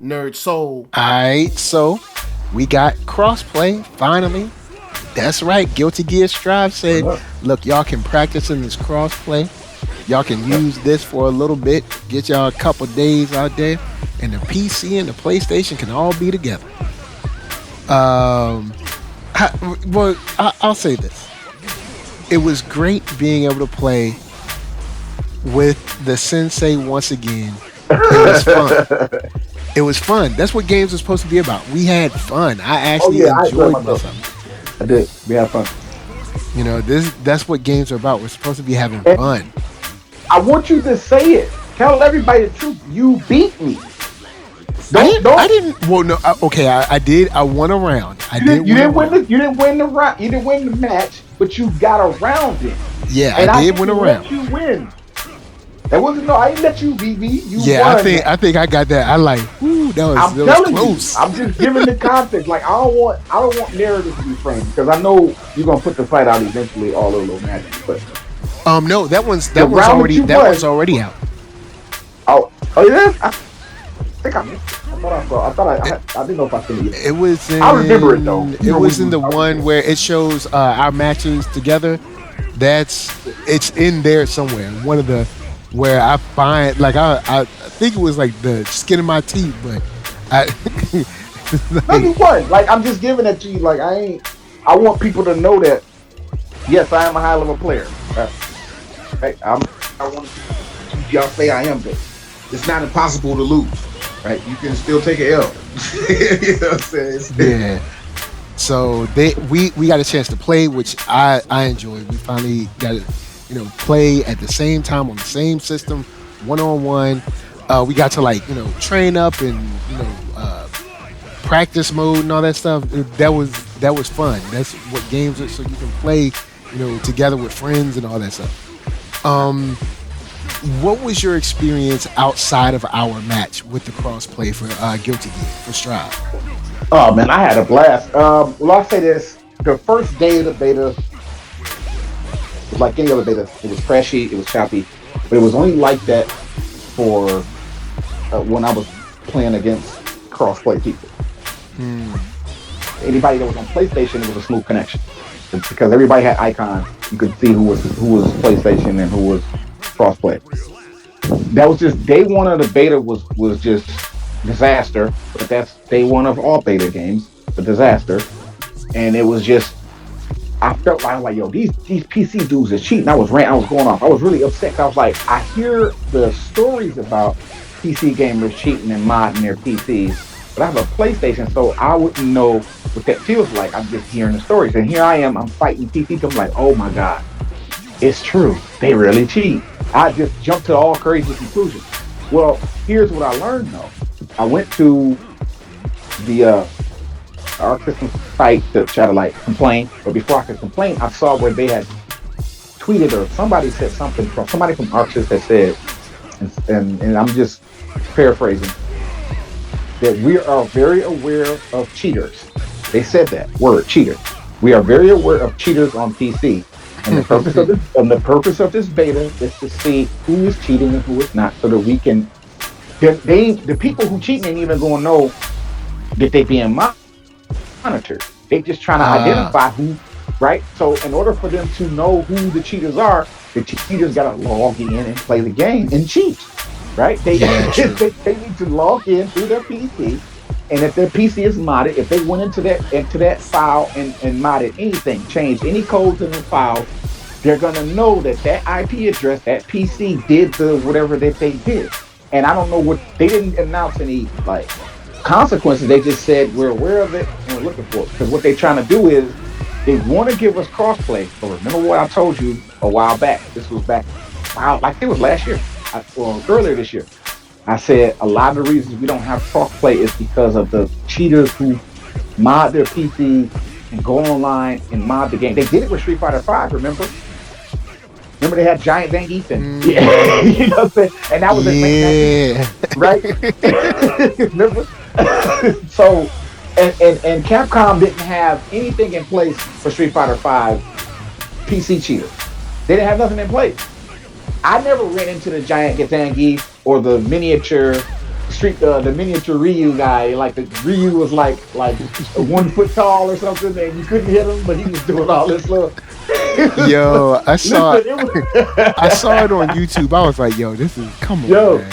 NERDSoul. Alright, so we got crossplay finally. That's right. Guilty Gear Strive said, look, y'all can practice in this crossplay. Y'all can use this for a little bit, get y'all a couple days out there, and the PC and the PlayStation can all be together. I'll say this. It was great being able to play with the sensei once again. It was fun. It was fun. That's what games are supposed to be about. We had fun. I actually enjoyed myself. I did. We had fun. You know, that's what games are about. We're supposed to be having fun. I want you to say it. Tell everybody the truth. You beat me. I didn't. Well, no. I did. I won a round. You didn't win the round. You didn't win the match, but you got around it. Yeah, I did win a round. You win. That wasn't no. I didn't let you beat me. You won. I think I got that. I like. Ooh, that was close. I'm just giving the context. Like I don't want narrative to be framed because I know you're gonna put the fight out eventually. All of those matches, but no, that one's already out. Oh yeah. I think I missed it. I didn't know if I finished it. It was in. I remember it though. It was in the one where it shows our matches together. It's in there somewhere. One of the where I find I think it was like the skin of my teeth, but no, you won. Like I'm just giving it to you. Like I want people to know that yes, I am a high level player. Right? I want y'all say I am, but it's not impossible to lose. Right? You can still take an L. You know what I'm saying? Yeah. So we got a chance to play, which I enjoyed. We finally got to play at the same time on the same system, 1-on-1. We got to train up and practice mode and all that stuff. That was fun. That's what games are, so you can play together with friends and all that stuff. What was your experience outside of our match with the crossplay for Guilty Gear for Strive? Oh man, I had a blast. Well, I'll say this: the first day of the beta was like any other beta. It was crashy, it was choppy, but it was only like that for when I was playing against crossplay people. Anybody that was on PlayStation, it was a smooth connection. It's because everybody had icons. You could see who was PlayStation and who was crossplay. That was just day one of the beta was just disaster, but that's day one of all beta games, a disaster. And it was just, I felt like yo, these PC dudes are cheating. I was going off. I was really upset. I was like, I hear the stories about PC gamers cheating and modding their PCs, but I have a PlayStation, so I wouldn't know what that feels like. I'm just hearing the stories, and here I am, I'm fighting PC. I'm like, oh my god, it's true. They really cheat. I just jumped to all crazy conclusions. Well, here's what I learned though. I went to the Arcsys site to try to complain, but before I could complain, I saw where they had tweeted or somebody said something from somebody from Arcsys that said, and I'm just paraphrasing, that we are very aware of cheaters. They said that word, cheater. We are very aware of cheaters on PC. And the purpose of this beta is to see who is cheating and who is not, so that we can. The people who cheat ain't even gonna know that they being monitored. They just trying to identify who, right? So in order for them to know who the cheaters are, the cheaters gotta log in and play the game and cheat, right? They need to log in through their PC, and if their PC is modded, if they went into that file and modded anything, changed any codes in the file, they're gonna know that IP address, that PC did the whatever that they did. And I don't know what, they didn't announce any consequences. They just said we're aware of it and we're looking for it. Because what they're trying to do is they want to give us crossplay. So remember what I told you a while back. This was back, like it was last year, earlier this year. I said a lot of the reasons we don't have crossplay is because of the cheaters who mod their PC and go online and mod the game. They did it with Street Fighter V, remember? Remember they had Giant Van Ethan? Yeah. You know what I'm saying? And that was right? Remember? So, and Capcom didn't have anything in place for Street Fighter V PC cheaters. They didn't have nothing in place. I never ran into the Giant Gazangi or the miniature the miniature Ryu guy. Like the Ryu was like 1 foot tall or something, and you couldn't hit him, but he was doing all this little. Yo, Listen, it was. I saw it on YouTube. I was like, yo, this is come on, Yo, man.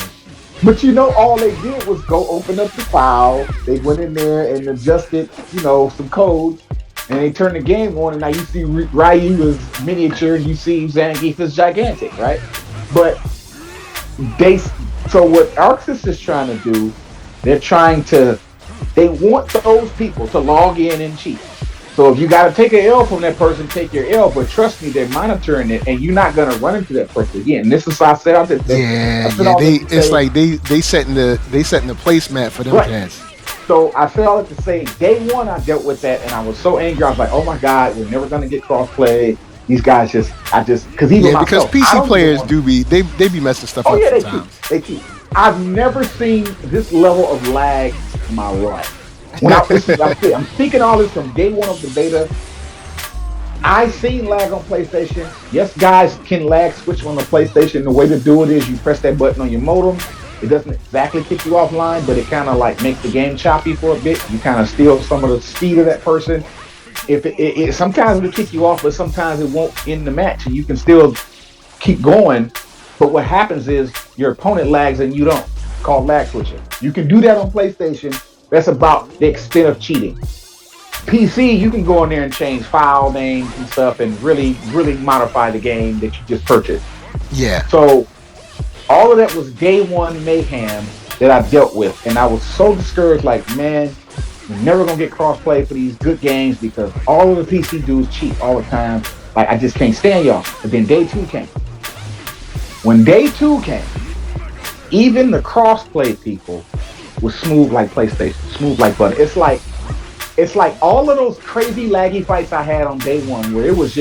but all they did was go open up the file. They went in there and adjusted, some codes, and they turned the game on. And now you see Ryu is miniature, and you see Zangief is gigantic, right? But so what Arcsys is trying to do, they want those people to log in and cheat. So if you got to take an L from that person, take your L. But trust me, they're monitoring it, and you're not going to run into that person again. And this is why I said out that. It's like they setting the placemat for them guys. So I said all that to say, day one I dealt with that, and I was so angry. I was like, oh my God, we're never going to get crossplay. These guys because PC players they be messing stuff up sometimes. They cheat. I've never seen this level of lag in my life. I'm speaking all this from day one of the beta. I seen lag on PlayStation. Yes, guys can lag switch on the PlayStation. The way to do it is you press that button on your modem. It doesn't exactly kick you offline, but it kind of like makes the game choppy for a bit. You kind of steal some of the speed of that person. If it sometimes it'll kick you off, but sometimes it won't end the match, and you can still keep going. But what happens is your opponent lags and you don't. It's called lag switching. You can do that on PlayStation. That's about the extent of cheating. PC, you can go in there and change file names and stuff and really, really modify the game that you just purchased. Yeah. So all of that was day one mayhem that I dealt with. And I was so discouraged, like, man, we're never going to get crossplay for these good games because all of the PC dudes cheat all the time. Like, I just can't stand y'all. But then day two came. When day two came, even the crossplay people was smooth like PlayStation, smooth like butter. It's like all of those crazy laggy fights I had on day one where it was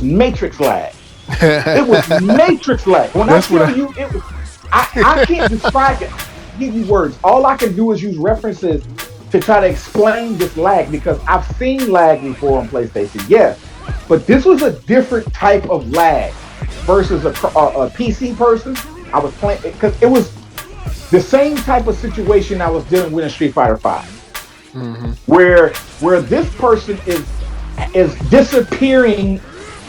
Matrix lag. It was Matrix lag. When I tell you it was, I can't describe it. Give you words. All I can do is use references to try to explain this lag because I've seen lag before on PlayStation, yes, but this was a different type of lag versus a PC person. I was playing because it was the same type of situation I was dealing with in Street Fighter 5, where this person is disappearing,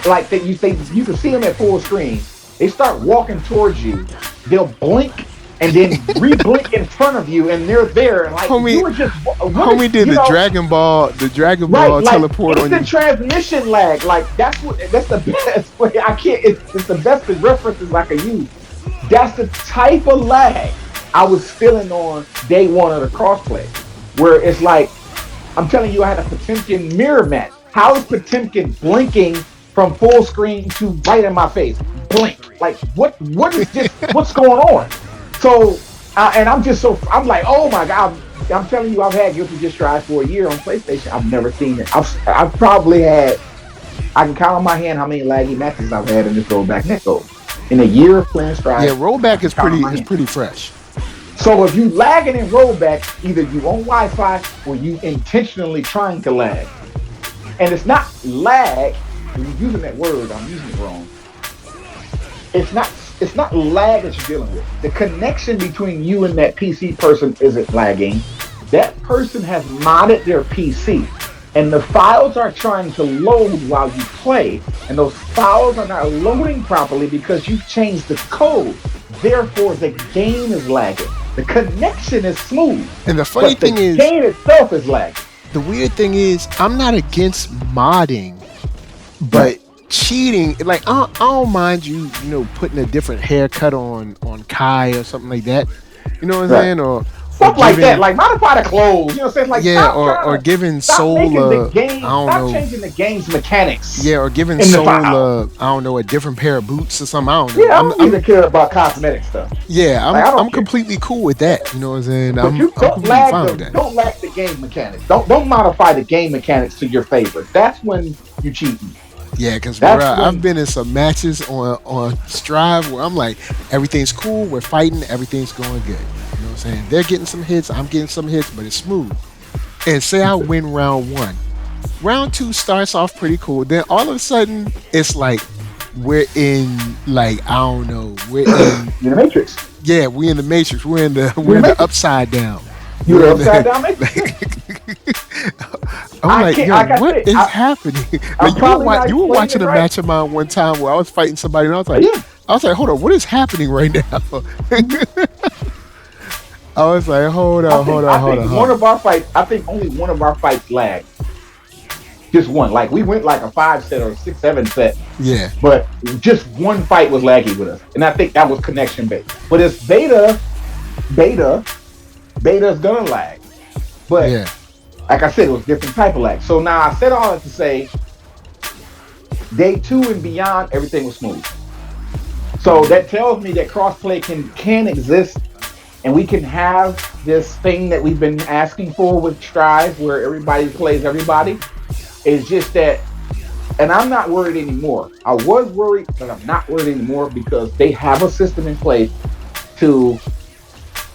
like that. You can see them at full screen. They start walking towards you. They'll blink and then re-blink in front of you, and they're there. Like you were just homie did the Dragon Ball teleport on you. It's the transmission lag. Like that's the best way I can't. It's the best references I can use. That's the type of lag I was feeling on day one of the crossplay, where it's like, I'm telling you, I had a Potemkin mirror match. How is Potemkin blinking from full screen to right in my face? Blink. Like, what is this? What's going on? So, I'm like, oh my God. I'm telling you, I've had Guilty Gear Strive for a year on PlayStation. I've never seen it. I've probably had, I can count on my hand how many laggy matches I've had in this rollback netcode. In a year of playing Strive. Yeah, rollback is pretty fresh. So if you lagging in rollback, either you on Wi-Fi or you intentionally trying to lag. And it's not lag, when you're using that word, I'm using it wrong. It's not lag that you're dealing with. The connection between you and that PC person isn't lagging. That person has modded their PC. And the files are trying to load while you play. And those files are not loading properly because you've changed the code. Therefore, the game is lagging. The connection is smooth. And the funny thing is, the game itself is lagging. The weird thing is, I'm not against modding, but cheating, like I don't mind you putting a different haircut on Kai or something like that. You know what I'm saying? Or stuff like that, like modify the clothes. You know what I'm saying? Like or giving Soul stop changing the game's mechanics. Yeah, or giving Soul a different pair of boots or something. I don't know. Yeah, I don't even care about cosmetic stuff. Yeah, I'm completely cool with that. You know what I'm saying? But I'm completely fine with that. Don't lag the game mechanics. Don't modify the game mechanics to your favor. That's when you're cheating. Yeah, because I've been in some matches on Strive where I'm like, everything's cool, we're fighting, everything's going good. You know what I'm saying? They're getting some hits, I'm getting some hits, but it's smooth. And say I win round 1. Round 2 starts off pretty cool. Then all of a sudden, it's like we're in like I don't know. We're in You're the Matrix. yeah, we in the Matrix. We're in the You're the Matrix. upside down. You're We're the in upside the down Matrix. I'm I like, can't. yo, Like I what said, is happening? I'm Like probably not you were explaining watching it a right. match of mine one time where I was fighting somebody and Yeah. I was like, hold on, what is happening right now? I was like, hold I on, think hold on, I hold think on, one hold on. of our fights. I think only one of our fights lagged. Just one. Like we went like a 5 set or a 6-7 set, Yeah, but just one fight was laggy with us, and I think that was connection based. But it's beta, beta's gonna lag. But yeah. like I said, it was different type of lag. So now I said all that to say, day 2 and beyond, everything was smooth. So that tells me that crossplay can exist, and we can have this thing that we've been asking for with Strive, where everybody plays everybody. It's just that, and I'm not worried anymore. I was worried, but I'm not worried anymore because they have a system in place to,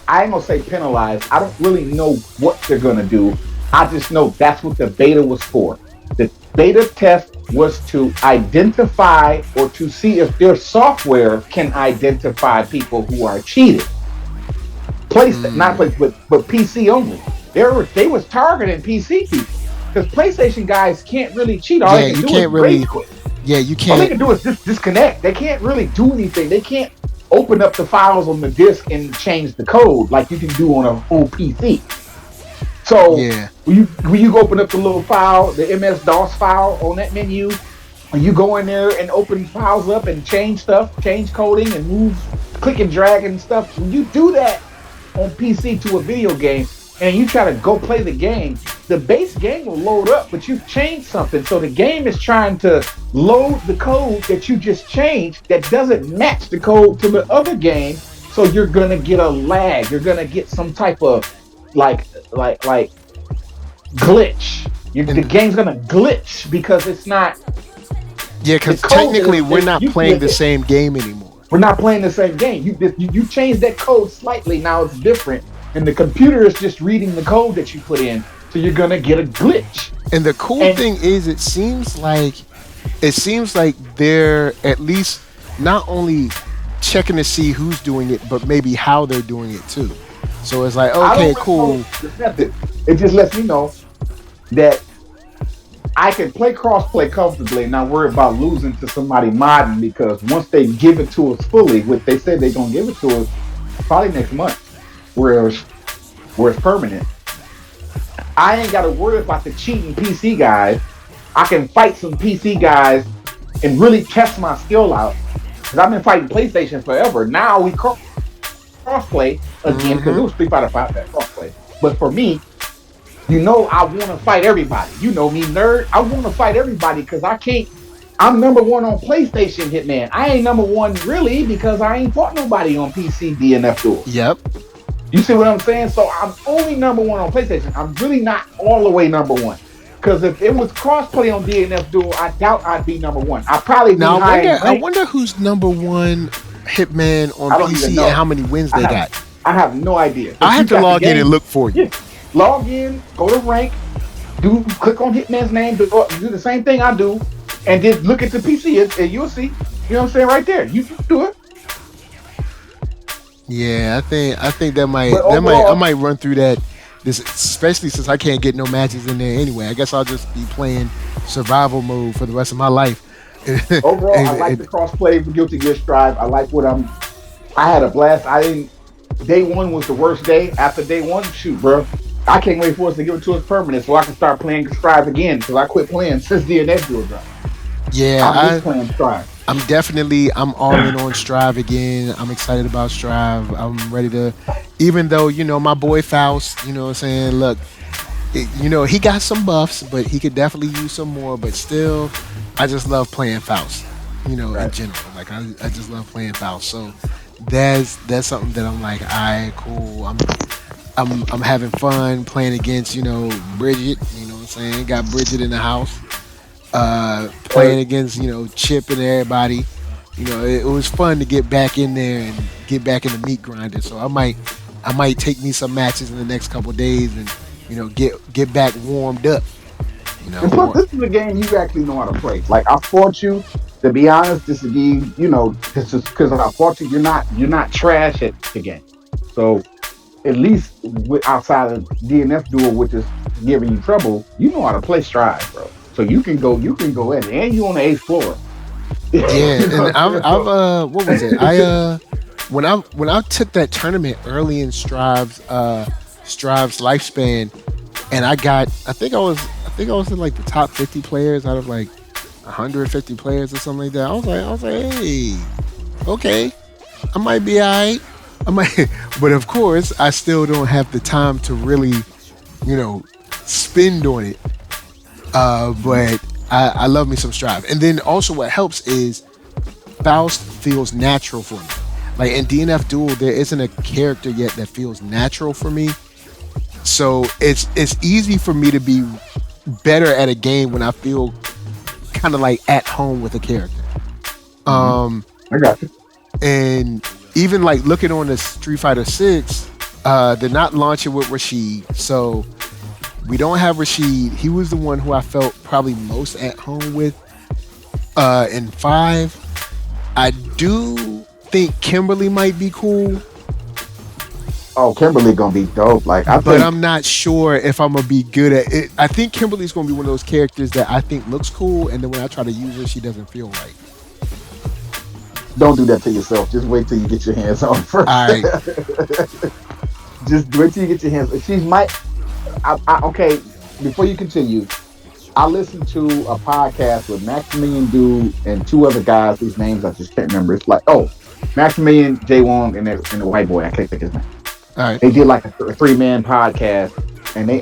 I ain't gonna say penalize. I don't really know what they're gonna do. I just know that's what the beta was for. The beta test was to identify or to see if their software can identify people who are cheated. Not place, but PC only. They was targeting PC people because PlayStation guys can't really cheat. All Yeah, they can you do is can't rage really. quit. Yeah, you All they can't. can do is just disconnect. They can't really do anything. They can't open up the files on the disk and change the code like you can do on a full PC. So Yeah, when you open up the little file, the MS DOS file on that menu, and you go in there and open files up and change stuff, change coding and move, click and drag and stuff. When you do that on PC to a video game and you try to go play the game, the base game will load up, but you've changed something. So the game is trying to load the code that you just changed that doesn't match the code to the other game. So you're gonna get a lag. You're gonna get some type of like glitch. The and game's gonna glitch because it's not yeah, the because code technically we're that not you playing the did. same game anymore. We're not playing the same game. You changed that code slightly. Now it's different, and the computer is just reading the code that you put in. So you're gonna get a glitch. And the cool And thing is, it seems like they're at least not only checking to see who's doing it, but maybe how they're doing it too. So it's like, I okay, don't really cool. know the method. It just lets me know that I can play crossplay comfortably and not worry about losing to somebody modding because once they give it to us fully, what they said they're gonna give it to us probably next month, where it's permanent. I ain't gotta worry about the cheating PC guys. I can fight some PC guys and really test my skill out. Because I've been fighting PlayStation forever. Now we crossplay again because it Hmm. was Street Fighter 5 that crossplay. But for me, I want to fight everybody. You know me, nerd. I want to fight everybody because I can't. I'm number one on PlayStation, Hitman. I ain't number one really because I ain't fought nobody on PC DNF Duel. Yep. You see what I'm saying? So I'm only number one on PlayStation. I'm really not all the way number one. Because if it was crossplay on DNF Duel, I doubt I'd be number one. I'd probably be Now high in I rank. wonder who's number one hitman on I don't even PC know. and how many wins I they have got. I have no idea. I If have you to got the log in and game, look for you. yeah, log in, go to rank, click on Hitman's name, do the same thing I do, and just look at the PC and you'll see. You know what I'm saying right there. You can do it. Yeah, I think that might But I overall, might run through that. This especially since I can't get no matches in there anyway. I guess I'll just be playing survival mode for the rest of my life. overall, I And- like the and- crossplay with Guilty Gear Strive. I like what I'm. I had a blast. I didn't. Day one was the worst day. After day one, shoot, bro. I can't wait for us to give it to us permanent so I can start playing Strive again because I quit playing since DNS Duel dropped. yeah, I miss playing Strive. I'm all in on Strive again. I'm excited about Strive. I'm ready to, even though my boy Faust. You know what I'm saying? Look, he got some buffs, but he could definitely use some more. But still, I just love playing Faust. In Right. general, like I just love playing Faust. So that's something that I'm like, all right, cool. I'm having fun playing against Bridget. You know what I'm saying? Got Bridget in the house. Playing against Chip and everybody. It was fun to get back in there and get back in the meat grinder. So I might take me some matches in the next couple of days and get back warmed up. And plus, this is a game you actually know how to play. Like I fought you To be honest, this is this is because unfortunately you're not trash at the game. So at least outside of DNF Duel, which is giving you trouble, you know how to play Strive, bro. So you can go in, and you on the 8th floor. Yeah, and I've what was it? When I took that tournament early in Strive's lifespan, and I think I was in like the top 50 players out of like 150 players or something like that. I was like, hey, okay, I might be alright. But of course, I still don't have the time to really, spend on it. But I love me some Strive. And then also what helps is Faust feels natural for me. Like in DNF Duel, there isn't a character yet that feels natural for me. So it's easy for me to be better at a game when I feel kind of like at home with a character. I got you. And even like looking on the Street Fighter 6, they're not launching with Rashid. So we don't have Rashid. He was the one who I felt probably most at home with in 5. I do think Kimberly might be cool. Oh, Kimberly gonna be dope. But I'm not sure if I'm gonna be good at it. I think Kimberly's gonna be one of those characters that I think looks cool, and then when I try to use her, she doesn't feel right. Don't do that to yourself. Just wait till you get your hands on her first. All right. Just wait till you get your hands. She might. Okay. Before you continue, I listened to a podcast with Maximilian Dude and 2 other guys whose names I just can't remember. It's like Maximilian, Jay Wong, and the white boy. I can't think his name. All right. They did like a 3-man podcast, and they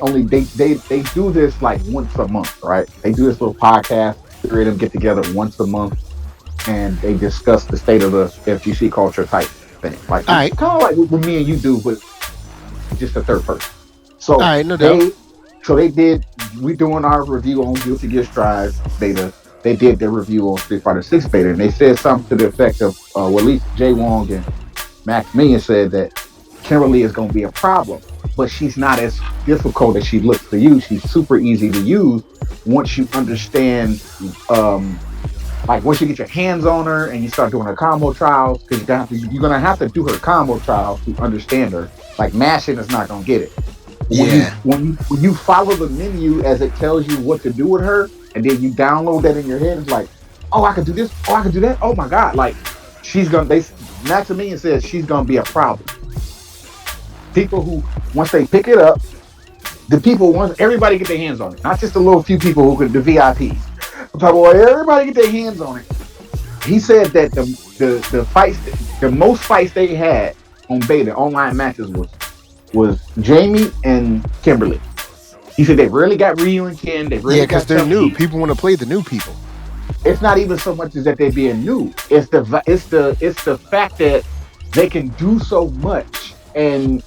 do this like once a month, right? They do this little podcast. 3 of them get together once a month, and they discuss the state of the FGC culture type thing. Like kind of like what me and you do, but just a third person. So no doubt. We doing our review on Guilty Gear Strive beta. They did their review on Street Fighter 6 beta, and they said something to the effect of, well, at least Jay Wong and Maximilian said that Kimberly is going to be a problem, but she's not as difficult as she looks to use. She's super easy to use once you understand, once you get your hands on her and you start doing her combo trials, because you're going to have to do her combo trials to understand her. Like mashing is not going to get it. When you follow the menu as it tells you what to do with her, and then you download that in your head, it's like, oh, I can do this. Oh, I can do that. Oh my God. Like Maximilian says she's going to be a problem. People who, once they pick it up, once everybody get their hands on it, not just a little few people who could, the VIPs. I'm talking about everybody get their hands on it. He said that the fights, the most fights they had on beta online matches was Jamie and Kimberly. He said they rarely got Ryu and Ken. Because they're new. People want to play the new people. It's not even so much as that they're being new. It's the fact that they can do so much and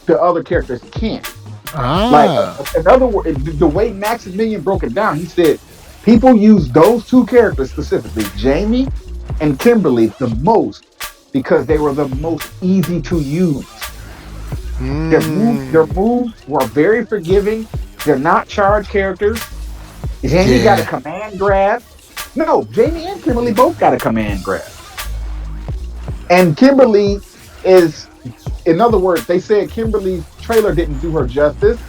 the other characters can't. In other words, the way Maximilian broke it down, he said people use those 2 characters specifically, Jamie and Kimberly, the most because they were the most easy to use. Their moves were very forgiving. They're not charge characters. Jamie got a command grab. No, Jamie and Kimberly both got a command grab. And Kimberly is, in other words, they said Kimberly's trailer didn't do her justice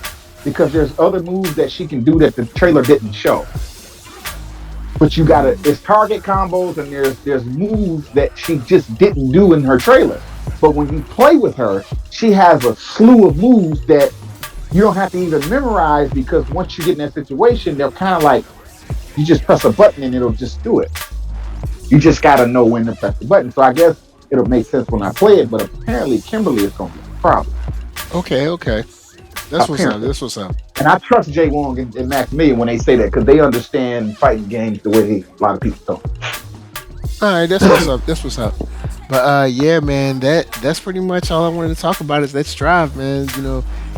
because there's other moves that she can do that the trailer didn't show. But it's target combos and there's moves that she just didn't do in her trailer. But when you play with her, she has a slew of moves that you don't have to even memorize, because once you get in that situation, they're kind of like, you just press a button and it'll just do it. You just got to know when to press the button. So I guess it'll make sense when I play it, but apparently Kimberly is going to be a problem. Okay. That's what's up. And I trust Jay Wong and Maximilian when they say that, because they understand fighting games the way a lot of people don't. All right, that's what's up. But yeah, man, that's pretty much all I wanted to talk about is that Strive, man.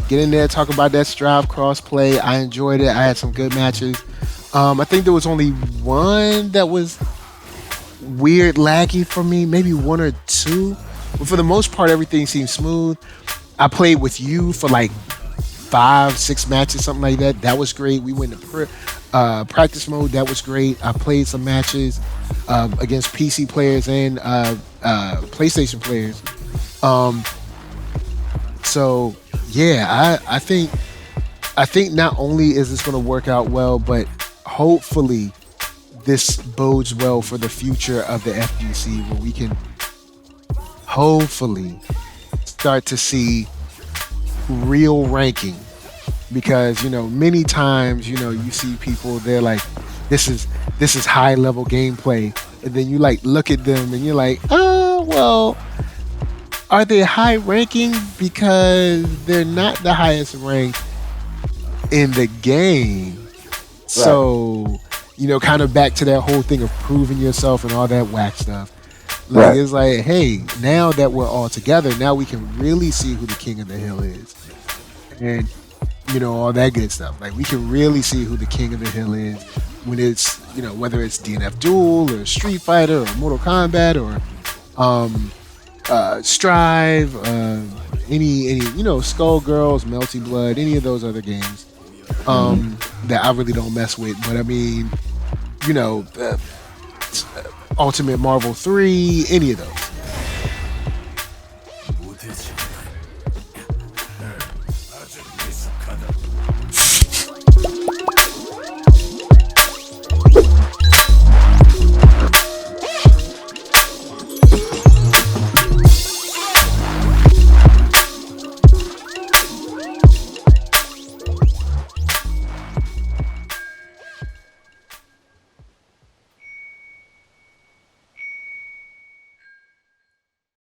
Get in there, talk about that Strive crossplay. I enjoyed it. I had some good matches. I think there was only one that was weird, laggy for me, maybe 1 or 2. But for the most part, everything seemed smooth. I played with you for like 5-6 matches, something like that. That was great. We went to practice mode. That was great. I played some matches. against PC players and PlayStation players. So yeah, I think not only is this going to work out well, but hopefully this bodes well for the future of the FGC, where we can hopefully start to see real ranking. Because many times you see people, they're like, this is high level gameplay, and then you like look at them and you're like, oh well, are they high ranking because they're not the highest rank in the game? Right. So kind of back to that whole thing of proving yourself and all that whack stuff. Like, right. It's like, hey, now that we're all together, now we can really see who the king of the hill is, and all that good stuff. Like, we can really see who the king of the hill is when it's whether it's DNF Duel or Street Fighter or Mortal Kombat or Strive, any Skullgirls, Melty Blood, any of those other games that I really don't mess with. But I mean, Ultimate Marvel 3, any of those.